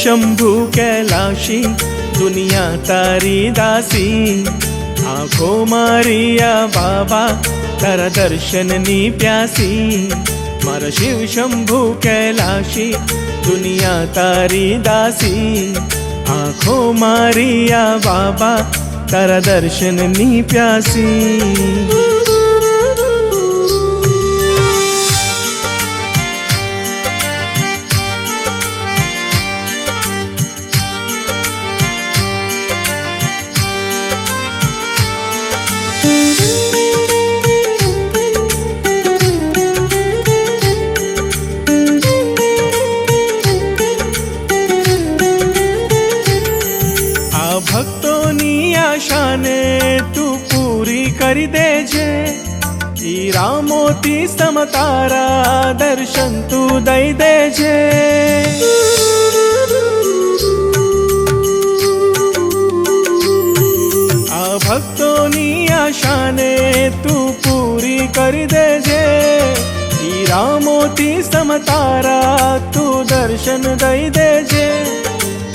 शंभु कैलाशी दुनिया तारी दासी। आँखो मारिया बाबा तारा दर्शन नी प्यासी। मारा शिव शंभु कैलाशी दुनिया तारी दासी। आँखो मारिया बाबा तारा दर्शन नी प्यासी। भक्तोनी आशा ने तू पूरी करी देजे। हीरा मोती समतारा दर्शन तू दई देजे। आ भक्तोनी आशा ने तू पूरी करी देजे। हीरा मोती समतारा तू दर्शन दई देजे।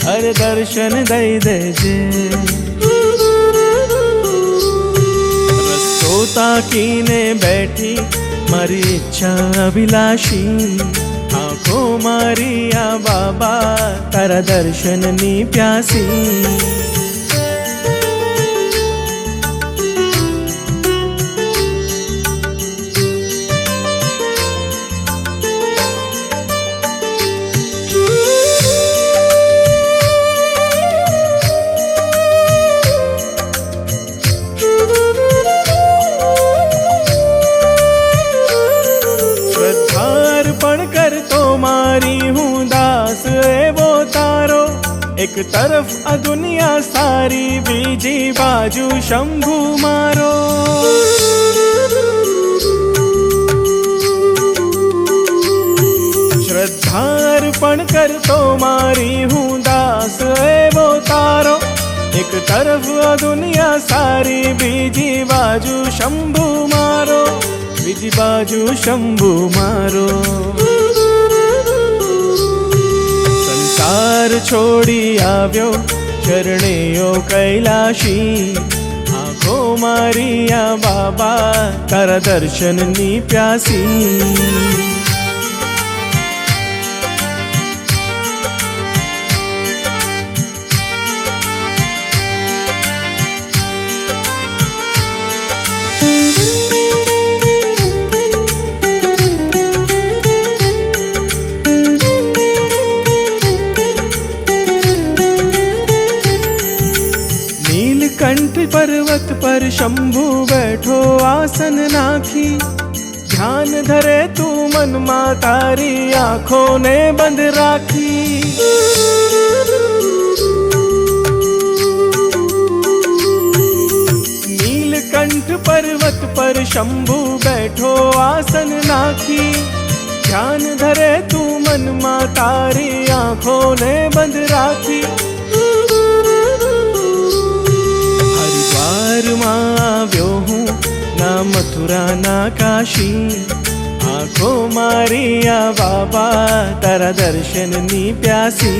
हर दर्शन दई देजे। रस्तो ताकीने बैठी मारी इच्छा अभिलाषी। आँखों मारिया बाबा तारा दर्शन नी प्यासी। मारी हूँ दास वो तारो। एक तरफ दुनिया सारी बीजी बाजू शंभु मारो। श्रद्धार्पण कर तो मारी हूँ दास वो तारो। एक तरफ दुनिया सारी बीजी बाजू शंभु मारो। बीजी बाजू शंभु मारो। संसार छोड़ी आव्यो चरणेयो कैलाशी। आँखों मारिया बाबा तारा दर्शन नी प्यासी। कंठ पर्वत पर शंभु बैठो आसन नाखी। ध्यान धरे तू मन मां तारी आँखों ने बंद राखी। नीलकंठ पर्वत पर शंभु बैठो आसन नाखी। ध्यान धरे तू मन मां तारी आँखों ने बंद राखी। व्यो हूँ ना मथुरा ना काशी। आँखों मारिया बाबा तारा दर्शन नी प्यासी।